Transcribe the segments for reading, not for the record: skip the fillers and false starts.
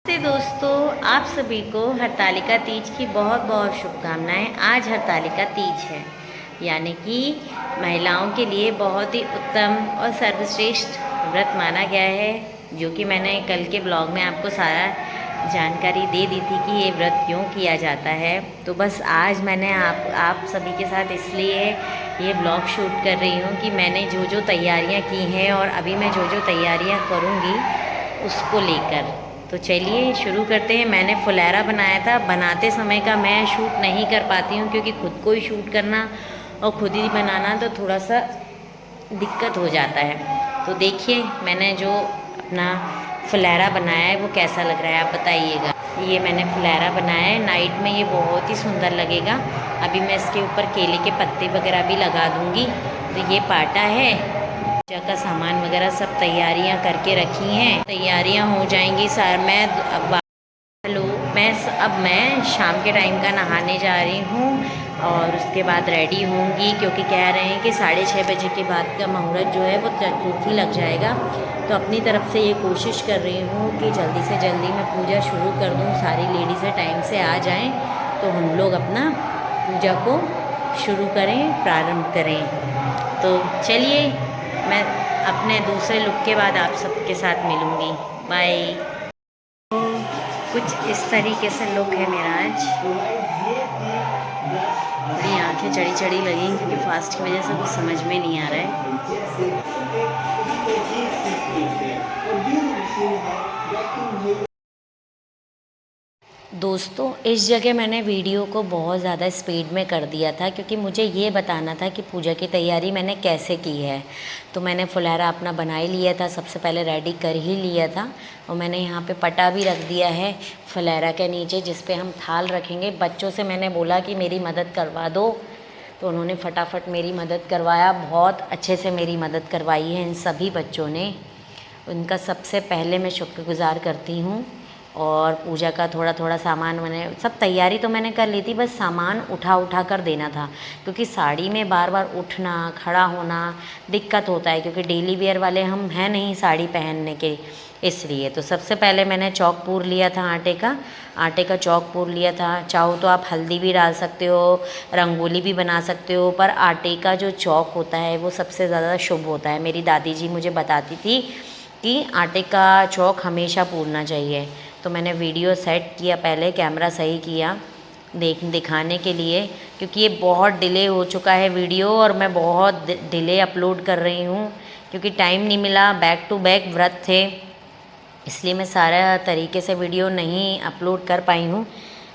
नमस्ते दोस्तों, आप सभी को हरतालिका तीज की बहुत बहुत शुभकामनाएं। आज हरतालिका तीज है, यानी कि महिलाओं के लिए बहुत ही उत्तम और सर्वश्रेष्ठ व्रत माना गया है, जो कि मैंने कल के ब्लॉग में आपको सारा जानकारी दे दी थी कि ये व्रत क्यों किया जाता है। तो बस आज मैंने आप सभी के साथ इसलिए ये ब्लॉग शूट कर रही हूँ कि मैंने जो तैयारियाँ की हैं और अभी मैं जो तैयारियाँ करूँगी उसको लेकर। तो चलिए शुरू करते हैं। मैंने फुलैरा बनाया था। बनाते समय का मैं शूट नहीं कर पाती हूँ, क्योंकि खुद को ही शूट करना और खुद ही बनाना तो थोड़ा सा दिक्कत हो जाता है। तो देखिए मैंने जो अपना फुलैरा बनाया है वो कैसा लग रहा है, आप बताइएगा। ये मैंने फुलैरा बनाया है, नाइट में ये बहुत ही सुंदर लगेगा। अभी मैं इसके ऊपर केले के पत्ते वगैरह भी लगा दूँगी। तो ये पाटा है, पूजा का सामान वगैरह सब तैयारियां करके रखी हैं। तैयारियां हो जाएंगी सर। अब मैं शाम के टाइम का नहाने जा रही हूँ और उसके बाद रेडी होंगी, क्योंकि कह रहे हैं कि 6:30 बजे के बाद का मुहूर्त जो है वो चतुर्थी लग जाएगा। तो अपनी तरफ से ये कोशिश कर रही हूँ कि जल्दी से जल्दी मैं पूजा शुरू कर दूँ, सारी लेडीज़ें टाइम से आ जाएँ तो हम लोग अपना पूजा को शुरू करें, प्रारंभ करें। तो चलिए मैं अपने दूसरे लुक के बाद आप सबके साथ मिलूँगी। बाय। तो कुछ इस तरीके से लुक है मेरा आज। बड़ी आंखें चढ़ी चढ़ी लगी, क्योंकि फास्ट की वजह से कुछ समझ में नहीं आ रहा है। दोस्तों इस जगह मैंने वीडियो को बहुत ज़्यादा स्पीड में कर दिया था, क्योंकि मुझे ये बताना था कि पूजा की तैयारी मैंने कैसे की है। तो मैंने फुलैरा अपना बना ही लिया था, सबसे पहले रेडी कर ही लिया था। और मैंने यहाँ पे पटा भी रख दिया है फुलैरा के नीचे, जिस पे हम थाल रखेंगे। बच्चों से मैंने बोला कि मेरी मदद करवा दो, तो उन्होंने फटाफट मेरी मदद करवाया। बहुत अच्छे से मेरी मदद करवाई है इन सभी बच्चों ने। उनका सबसे पहले मैं शुक्रगुज़ार करती हूँ। और पूजा का थोड़ा थोड़ा सामान मैंने सब तैयारी तो मैंने कर ली थी, बस सामान उठा कर देना था, क्योंकि साड़ी में बार बार उठना खड़ा होना दिक्कत होता है, क्योंकि डेली वेयर वाले हम हैं नहीं साड़ी पहनने के, इसलिए। तो सबसे पहले मैंने चौक पूर लिया था, आटे का चौक पूर लिया था। चाहो तो आप हल्दी भी डाल सकते हो, रंगोली भी बना सकते हो, पर आटे का जो चौक होता है वो सबसे ज़्यादा शुभ होता है। मेरी दादी जी मुझे बताती थी कि आटे का चौक हमेशा पूरना चाहिए। तो मैंने वीडियो सेट किया, पहले कैमरा सही किया दिखाने के लिए, क्योंकि ये बहुत डिले हो चुका है वीडियो, और मैं बहुत डिले अपलोड कर रही हूँ, क्योंकि टाइम नहीं मिला। बैक टू बैक व्रत थे, इसलिए मैं सारा तरीके से वीडियो नहीं अपलोड कर पाई हूँ,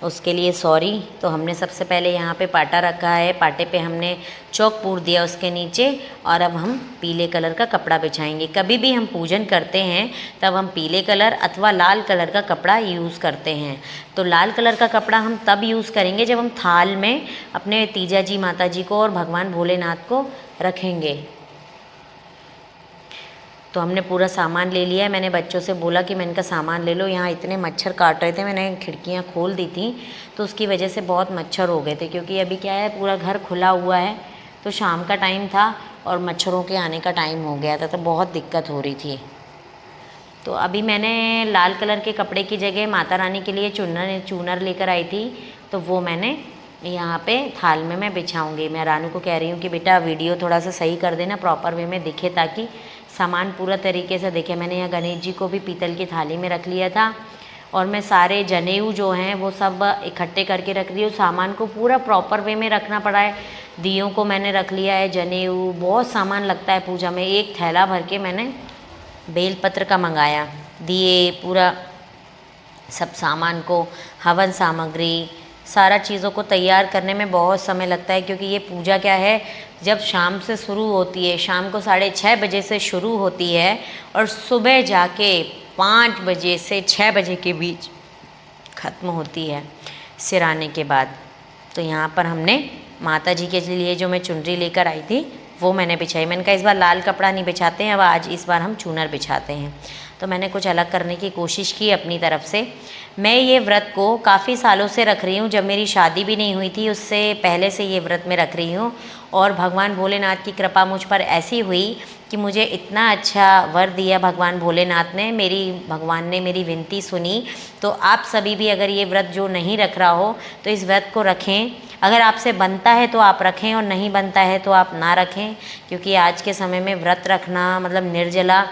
उसके लिए सॉरी। तो हमने सबसे पहले यहाँ पे पाटा रखा है, पाटे पे हमने चौक पूर दिया उसके नीचे, और अब हम पीले कलर का कपड़ा बिछाएंगे। कभी भी हम पूजन करते हैं तब हम पीले कलर अथवा लाल कलर का कपड़ा यूज़ करते हैं। तो लाल कलर का कपड़ा हम तब यूज़ करेंगे जब हम थाल में अपने तीजा जी माता जी को और भगवान भोलेनाथ को रखेंगे। तो हमने पूरा सामान ले लिया है। मैंने बच्चों से बोला कि मैं इनका सामान ले लो, यहाँ इतने मच्छर काट रहे थे, मैंने खिड़कियाँ खोल दी थी, तो उसकी वजह से बहुत मच्छर हो गए थे। क्योंकि अभी क्या है, पूरा घर खुला हुआ है, तो शाम का टाइम था और मच्छरों के आने का टाइम हो गया था, तो बहुत दिक्कत हो रही थी। तो अभी मैंने लाल कलर के कपड़े की जगह माता रानी के लिए चूनर लेकर आई थी, तो वो मैंने यहाँ पे थाल में मैं बिछाऊंगी। मैं रानू को कह रही हूँ कि बेटा वीडियो थोड़ा सा सही कर देना, प्रॉपर वे में दिखे, ताकि सामान पूरा तरीके से दिखे। मैंने यहाँ गणेश जी को भी पीतल की थाली में रख लिया था, और मैं सारे जनेऊ जो हैं वो सब इकट्ठे करके रख रही हूँ। सामान को पूरा प्रॉपर वे में रखना पड़ा है। दियों को मैंने रख लिया है, जनेऊ, बहुत सामान लगता है पूजा में। एक थैला भर के मैंने बेलपत्र का मंगाया, दिए, पूरा सब सामान को, हवन सामग्री, सारा चीज़ों को तैयार करने में बहुत समय लगता है। क्योंकि ये पूजा क्या है, जब शाम से शुरू होती है, शाम को 6:30 बजे से शुरू होती है, और सुबह जाके 5 बजे से 6 बजे के बीच ख़त्म होती है सिराने के बाद। तो यहाँ पर हमने माता जी के लिए जो मैं चुनरी लेकर आई थी वो मैंने बिछाई। मैंने कहा इस बार लाल कपड़ा नहीं बिछाते हैं, अब आज इस बार हम चूनर बिछाते हैं। तो मैंने कुछ अलग करने की कोशिश की अपनी तरफ से। मैं ये व्रत को काफ़ी सालों से रख रही हूँ, जब मेरी शादी भी नहीं हुई थी उससे पहले से ये व्रत मैं रख रही हूँ। और भगवान भोलेनाथ की कृपा मुझ पर ऐसी हुई कि मुझे इतना अच्छा वर दिया भगवान भोलेनाथ ने, भगवान ने मेरी विनती सुनी। तो आप सभी भी अगर ये व्रत जो नहीं रख रहा हो तो इस व्रत को रखें। अगर आपसे बनता है तो आप रखें और नहीं बनता है तो आप ना रखें, क्योंकि आज के समय में व्रत रखना मतलब निर्जला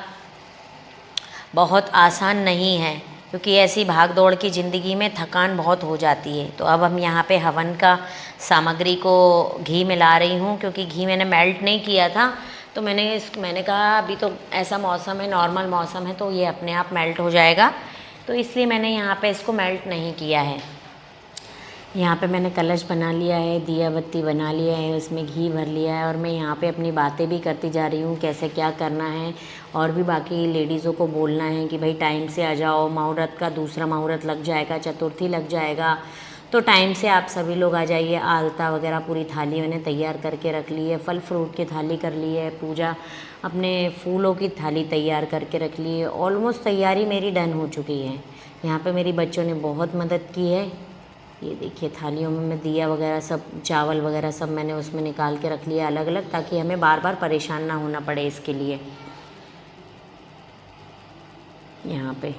बहुत आसान नहीं है, क्योंकि ऐसी भाग दौड़ की ज़िंदगी में थकान बहुत हो जाती है। तो अब हम यहाँ पे हवन का सामग्री को घी मिला रही हूँ, क्योंकि घी मैंने मेल्ट नहीं किया था। तो मैंने कहा अभी तो ऐसा मौसम है, नॉर्मल मौसम है, तो ये अपने आप मेल्ट हो जाएगा, तो इसलिए मैंने यहाँ पे इसको मेल्ट नहीं किया है। यहाँ पे मैंने कलश बना लिया है, दिया बत्ती बना लिया है, उसमें घी भर लिया है और मैं यहाँ पे अपनी बातें भी करती जा रही हूँ कैसे क्या करना है। और भी बाकी लेडीज़ों को बोलना है कि भाई टाइम से आ जाओ, मुहूर्त का दूसरा मुहूर्त लग जाएगा, चतुर्थी लग जाएगा, तो टाइम से आप सभी लोग आ जाइए। आलता वगैरह पूरी थाली मैंने तैयार करके रख ली है, फल फ्रूट की थाली कर ली है, पूजा अपने फूलों की थाली तैयार करके रख ली है। ऑलमोस्ट तैयारी मेरी डन हो चुकी है। यहाँ पे मेरी बच्चों ने बहुत मदद की है। ये देखिए थालियों में मैं दिया वगैरह सब, चावल वगैरह सब मैंने उसमें निकाल के रख लिया अलग अलग, ताकि हमें बार बार परेशान ना होना पड़े इसके लिए। यहाँ पे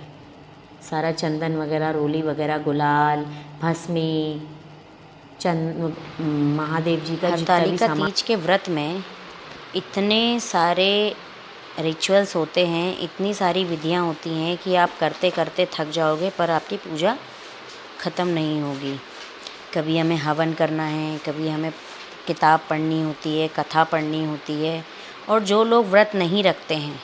सारा चंदन वगैरह, रोली वगैरह, गुलाल, भस्मी, महादेव जी का हरतालिका तीज के व्रत में इतने सारे रिचुअल्स होते हैं, इतनी सारी विधियाँ होती हैं कि आप करते करते थक जाओगे पर आपकी पूजा ख़त्म नहीं होगी। कभी हमें हवन करना है, कभी हमें किताब पढ़नी होती है, कथा पढ़नी होती है। और जो लोग व्रत नहीं रखते हैं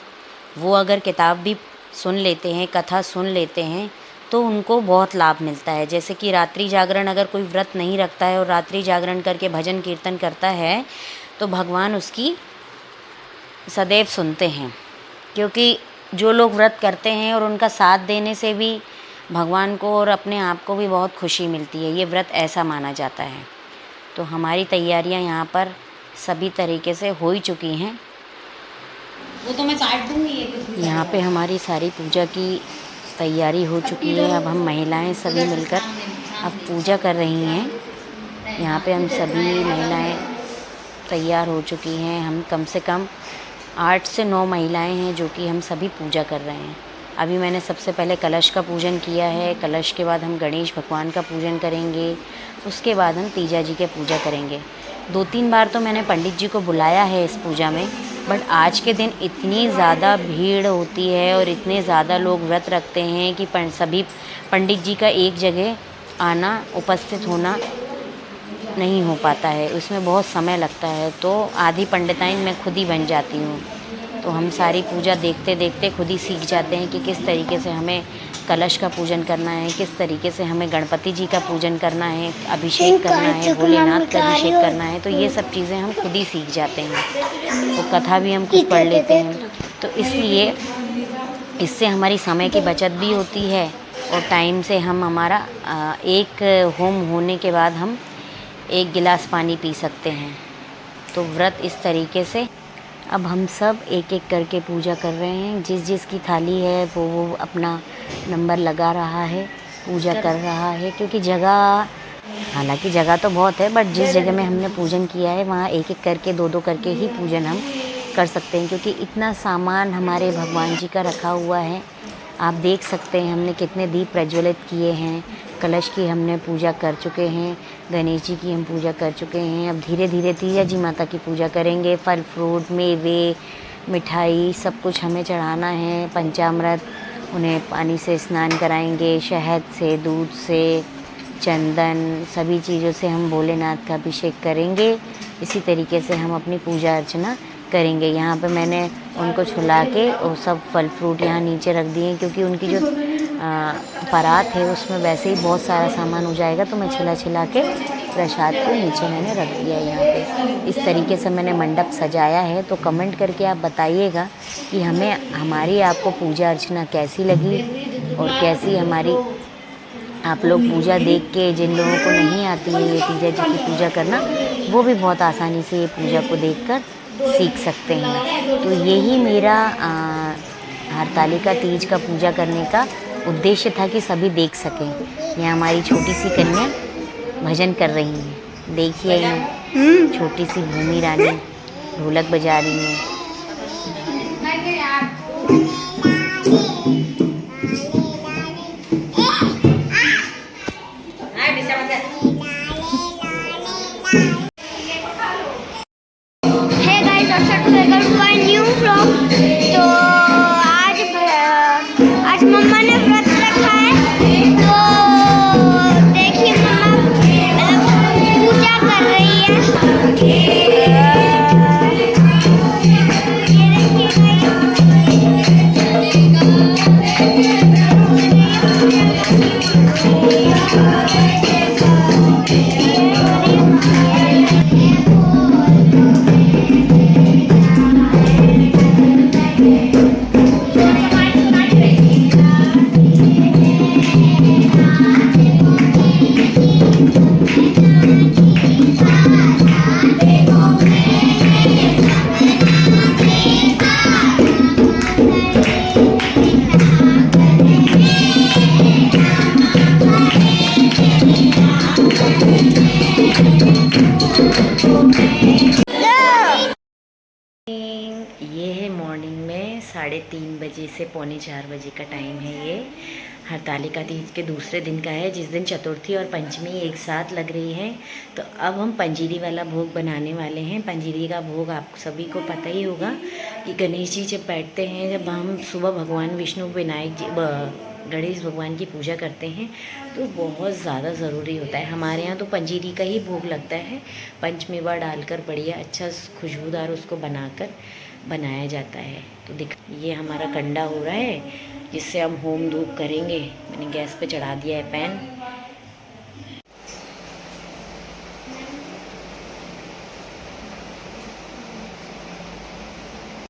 वो अगर किताब भी सुन लेते हैं, कथा सुन लेते हैं, तो उनको बहुत लाभ मिलता है। जैसे कि रात्रि जागरण, अगर कोई व्रत नहीं रखता है और रात्रि जागरण करके भजन कीर्तन करता है तो भगवान उसकी सदैव सुनते हैं। क्योंकि जो लोग व्रत करते हैं और उनका साथ देने से भी भगवान को और अपने आप को भी बहुत खुशी मिलती है। ये व्रत ऐसा माना जाता है। तो हमारी तैयारियां यहाँ पर सभी तरीके से हो ही चुकी हैं। वो तो मैं काट दूँगी। यहाँ पे हमारी सारी पूजा की तैयारी हो चुकी है। अब हम महिलाएं सभी मिलकर अब पूजा कर रही हैं। यहाँ पे हम सभी महिलाएं तैयार हो चुकी हैं। हम कम से कम 8 से 9 महिलाएं हैं जो कि हम सभी पूजा कर रहे हैं। अभी मैंने सबसे पहले कलश का पूजन किया है। कलश के बाद हम गणेश भगवान का पूजन करेंगे। उसके बाद हम तीजा जी के पूजा करेंगे। 2-3 बार तो मैंने पंडित जी को बुलाया है इस पूजा में, बट आज के दिन इतनी ज़्यादा भीड़ होती है और इतने ज़्यादा लोग व्रत रखते हैं कि सभी पंडित जी का एक जगह आना, उपस्थित होना नहीं हो पाता है। उसमें बहुत समय लगता है। तो आधी पंडिताइन मैं खुद ही बन जाती हूँ। तो हम सारी पूजा देखते देखते खुद ही सीख जाते हैं कि किस तरीके से हमें कलश का पूजन करना है, किस तरीके से हमें गणपति जी का पूजन करना है, अभिषेक करना है, भोलेनाथ का अभिषेक करना है। तो ये सब चीज़ें हम खुद ही सीख जाते हैं। तो कथा भी हम खुद पढ़ लेते हैं। तो इसलिए इससे हमारी समय की बचत भी होती है और टाइम से हम हमारा एक होम होने के बाद हम 1 गिलास पानी पी सकते हैं। तो व्रत इस तरीके से अब हम सब एक एक करके पूजा कर रहे हैं। जिस जिस की थाली है वो अपना नंबर लगा रहा है, पूजा कर रहा है। क्योंकि हालांकि जगह तो बहुत है, बट जिस जगह में हमने पूजन किया है वहाँ एक एक करके 2-2 करके ही पूजन हम कर सकते हैं। क्योंकि इतना सामान हमारे भगवान जी का रखा हुआ है। आप देख सकते हैं हमने कितने दीप प्रज्वलित किए हैं। कलश की हमने पूजा कर चुके हैं, गणेश जी की हम पूजा कर चुके हैं। अब धीरे धीरे तीजा जी माता की पूजा करेंगे। फल फ्रूट, मेवे, मिठाई सब कुछ हमें चढ़ाना है। पंचामृत, उन्हें पानी से स्नान कराएंगे, शहद से, दूध से, चंदन, सभी चीज़ों से हम भोलेनाथ का अभिषेक करेंगे। इसी तरीके से हम अपनी पूजा अर्चना करेंगे। यहाँ पे मैंने उनको छुला के और सब फल फ्रूट यहाँ नीचे रख दिए, क्योंकि उनकी जो परात है उसमें वैसे ही बहुत सारा सामान हो जाएगा। तो मैं छिला के प्रसाद को नीचे मैंने रख दिया यहाँ पे। इस तरीके से मैंने मंडप सजाया है। तो कमेंट करके आप बताइएगा कि हमारी आपको पूजा अर्चना कैसी लगी और कैसी हमारी आप लोग पूजा देख के, जिन लोगों को नहीं आती है ये तीजा जी की पूजा करना, वो भी बहुत आसानी से ये पूजा को देखकर सीख सकते हैं। तो यही मेरा हरतालिका तीज का पूजा करने का उद्देश्य था कि सभी देख सकें। यहाँ हमारी छोटी सी कन्या भजन कर रही है। देखिए यहाँ छोटी सी भूमि रानी ढोलक बजा रही है। Hey guys, welcome to my new vlog। तो आज मम्मा ने व्रत रखा है, तो देखिए मम्मा पूजा कर रही है। ये है मॉर्निंग में 3:30 बजे से 3:45 बजे का टाइम है। ये हरतालिका तीज के दूसरे दिन का है, जिस दिन चतुर्थी और पंचमी एक साथ लग रही है। तो अब हम पंजीरी वाला भोग बनाने वाले हैं। पंजीरी का भोग आप सभी को पता ही होगा कि गणेश जी जब बैठते हैं, जब हम सुबह भगवान विष्णु विनायक जी गणेश भगवान की पूजा करते हैं, तो बहुत ज़्यादा ज़रूरी होता है। हमारे यहाँ तो पंजीरी का ही भोग लगता है, पंचमेवा डालकर बढ़िया अच्छा खुशबूदार उसको बनाया जाता है। तो ये हमारा कंडा हो रहा है, जिससे हम होम धूप करेंगे। मैंने गैस पे चढ़ा दिया है पैन।